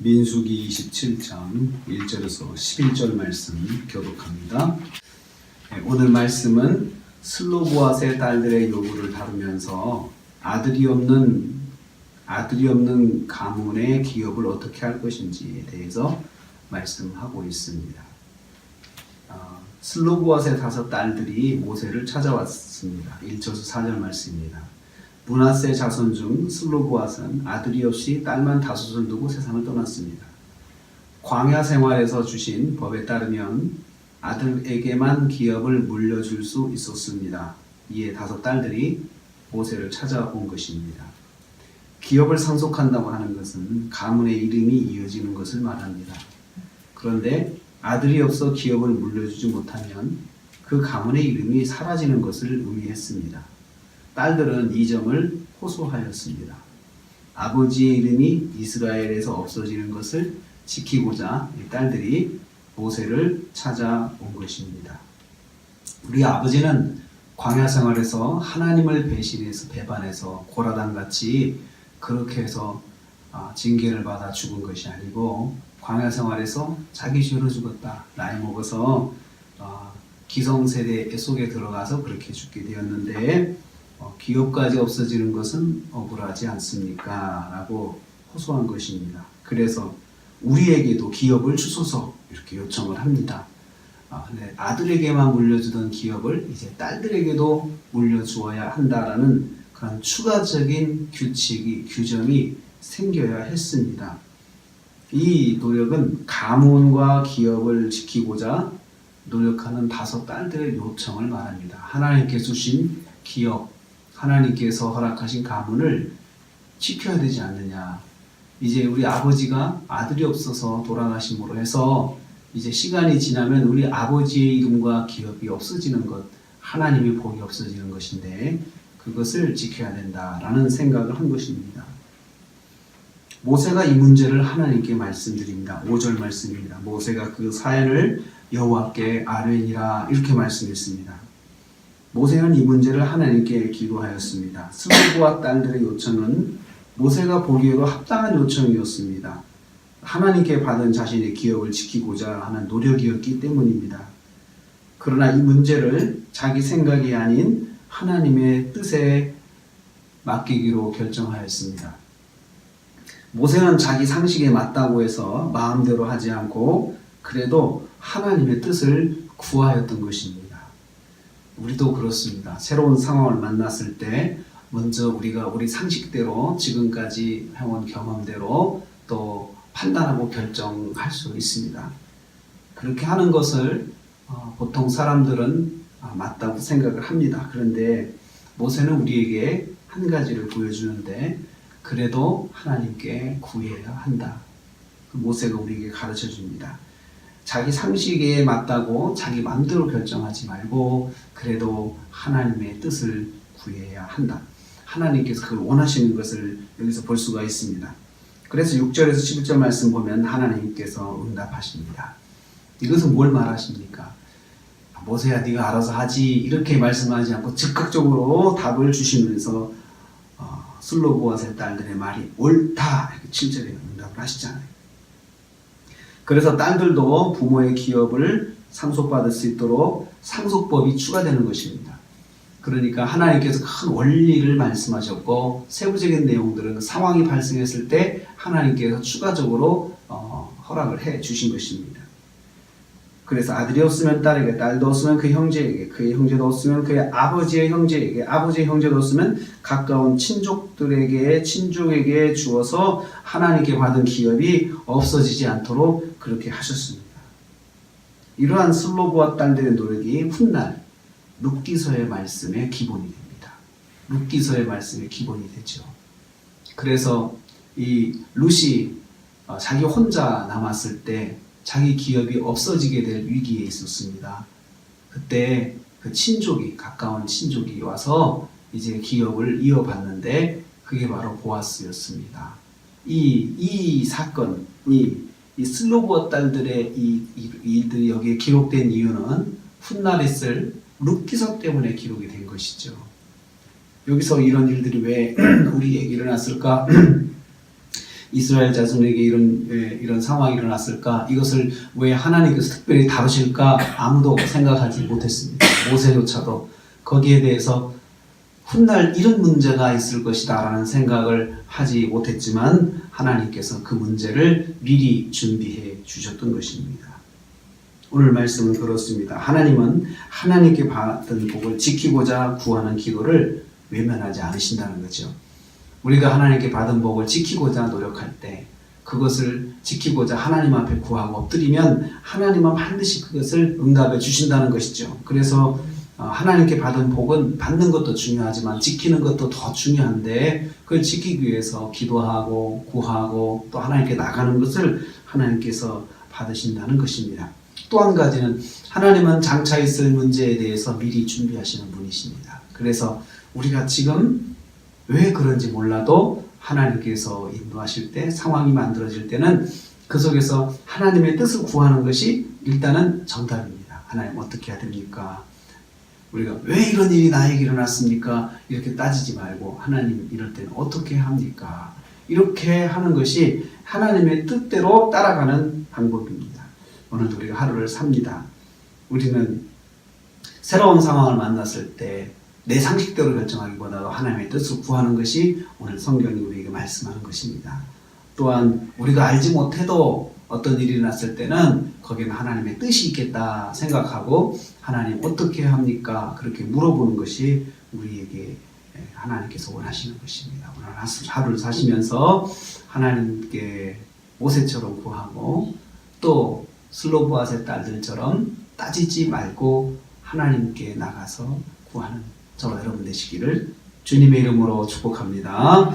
민수기 27장 1절에서 11절 말씀 교독합니다. 오늘 말씀은 슬로보앗의 딸들의 요구를 다루면서 아들이 없는 가문의 기업을 어떻게 할 것인지에 대해서 말씀하고 있습니다. 슬로보앗의 5 딸들이 모세를 찾아왔습니다. 1절에서 4절 말씀입니다. 므낫세 자손 중 슬로보앗은 아들이 없이 딸만 5을 두고 세상을 떠났습니다. 광야 생활에서 주신 법에 따르면 아들에게만 기업을 물려줄 수 있었습니다. 이에 5 딸들이 모세를 찾아온 것입니다. 기업을 상속한다고 하는 것은 가문의 이름이 이어지는 것을 말합니다. 그런데 아들이 없어 기업을 물려주지 못하면 그 가문의 이름이 사라지는 것을 의미했습니다. 딸들은 이 점을 호소하였습니다. 아버지의 이름이 이스라엘에서 없어지는 것을 지키고자 이 딸들이 모세를 찾아온 것입니다. 우리 아버지는 광야 생활에서 하나님을 배반해서 고라단같이 그렇게 해서 징계를 받아 죽은 것이 아니고 광야 생활에서 자기 죄로 죽었다. 나이 먹어서 기성세대 속에 들어가서 그렇게 죽게 되었는데 기업까지 없어지는 것은 억울하지 않습니까? 라고 호소한 것입니다. 그래서 우리에게도 기업을 주소서 이렇게 요청을 합니다. 아들에게만 물려주던 기업을 이제 딸들에게도 물려주어야 한다라는 그런 추가적인 규정이 생겨야 했습니다. 이 노력은 가문과 기업을 지키고자 노력하는 5 딸들의 요청을 말합니다. 하나님께 주신 기업, 하나님께서 허락하신 가문을 지켜야 되지 않느냐. 이제 우리 아버지가 아들이 없어서 돌아가심으로 해서 이제 시간이 지나면 우리 아버지의 이름과 기업이 없어지는 것, 하나님의 복이 없어지는 것인데 그것을 지켜야 된다라는 생각을 한 것입니다. 모세가 이 문제를 하나님께 말씀드립니다. 5절 말씀입니다. 모세가 그 사연을 여호와께 아뢰니라 이렇게 말씀했습니다. 모세는 이 문제를 하나님께 기도하였습니다. 슬로보앗 딸들의 요청은 모세가 보기에도 합당한 요청이었습니다. 하나님께 받은 자신의 기업을 지키고자 하는 노력이었기 때문입니다. 그러나 이 문제를 자기 생각이 아닌 하나님의 뜻에 맡기기로 결정하였습니다. 모세는 자기 상식에 맞다고 해서 마음대로 하지 않고 그래도 하나님의 뜻을 구하였던 것입니다. 우리도 그렇습니다. 새로운 상황을 만났을 때 먼저 우리가 우리 상식대로 지금까지 해온 경험대로 또 판단하고 결정할 수 있습니다. 그렇게 하는 것을 보통 사람들은 맞다고 생각을 합니다. 그런데 모세는 우리에게 한 가지를 보여주는데 그래도 하나님께 구해야 한다. 모세가 우리에게 가르쳐 줍니다. 자기 상식에 맞다고 자기 마음대로 결정하지 말고 그래도 하나님의 뜻을 구해야 한다. 하나님께서 그걸 원하시는 것을 여기서 볼 수가 있습니다. 그래서 6절에서 11절 말씀 보면 하나님께서 응답하십니다. 이것은 뭘 말하십니까? 모세야 네가 알아서 하지 이렇게 말씀하지 않고 즉각적으로 답을 주시면서 슬로보앗의 딸들의 말이 옳다 이렇게 7절에 응답을 하시잖아요. 그래서 딸들도 부모의 기업을 상속받을 수 있도록 상속법이 추가되는 것입니다. 그러니까 하나님께서 큰 원리를 말씀하셨고 세부적인 내용들은 상황이 발생했을 때 하나님께서 추가적으로 허락을 해 주신 것입니다. 그래서 아들이 없으면 딸에게, 딸도 없으면 그 형제에게, 그의 형제도 없으면 그의 아버지의 형제에게, 아버지의 형제도 없으면 가까운 친족들에게, 친족에게 주어서 하나님께 받은 기업이 없어지지 않도록 그렇게 하셨습니다. 이러한 슬로보앗 딸들의 노력이 훗날 룻기서의 말씀의 기본이 됩니다. 룻기서의 말씀의 기본이 되죠. 그래서 이 룻이 자기 혼자 남았을 때 자기 기업이 없어지게 될 위기에 있었습니다. 그때 그 가까운 친족이 와서 이제 기업을 이어받는데 그게 바로 보아스였습니다. 이 사건이 이 슬로보앗 딸들의 이 일들이 여기에 기록된 이유는 훗날 있을 룻기서 때문에 기록이 된 것이죠. 여기서 이런 일들이 왜 우리에게 일어났을까? 이스라엘 자손에게 이런 상황이 일어났을까? 이것을 왜 하나님께서 특별히 다루실까? 아무도 생각하지 못했습니다. 모세조차도 거기에 대해서 훗날 이런 문제가 있을 것이다 라는 생각을 하지 못했지만 하나님께서 그 문제를 미리 준비해 주셨던 것입니다. 오늘 말씀은 그렇습니다. 하나님은 하나님께 받은 복을 지키고자 구하는 기도를 외면하지 않으신다는 거죠. 우리가 하나님께 받은 복을 지키고자 노력할 때 그것을 지키고자 하나님 앞에 구하고 엎드리면 하나님은 반드시 그것을 응답해 주신다는 것이죠. 그래서 하나님께 받은 복은 받는 것도 중요하지만 지키는 것도 더 중요한데 그걸 지키기 위해서 기도하고 구하고 또 하나님께 나가는 것을 하나님께서 받으신다는 것입니다. 또 한 가지는 하나님은 장차 있을 문제에 대해서 미리 준비하시는 분이십니다. 그래서 우리가 지금 왜 그런지 몰라도 하나님께서 인도하실 때 상황이 만들어질 때는 그 속에서 하나님의 뜻을 구하는 것이 일단은 정답입니다. 하나님 어떻게 해야 됩니까? 우리가 왜 이런 일이 나에게 일어났습니까? 이렇게 따지지 말고 하나님 이럴 때는 어떻게 합니까? 이렇게 하는 것이 하나님의 뜻대로 따라가는 방법입니다. 오늘도 우리가 하루를 삽니다. 우리는 새로운 상황을 만났을 때 내 상식대로 결정하기보다도 하나님의 뜻을 구하는 것이 오늘 성경이 우리에게 말씀하는 것입니다. 또한 우리가 알지 못해도 어떤 일이 났을 때는 거기는 하나님의 뜻이 있겠다 생각하고 하나님 어떻게 합니까? 그렇게 물어보는 것이 우리에게 하나님께서 원하시는 것입니다. 오늘 하루를 사시면서 하나님께 모세처럼 구하고 또 슬로보아스의 딸들처럼 따지지 말고 하나님께 나가서 구하는 저와 여러분 되시기를 주님의 이름으로 축복합니다.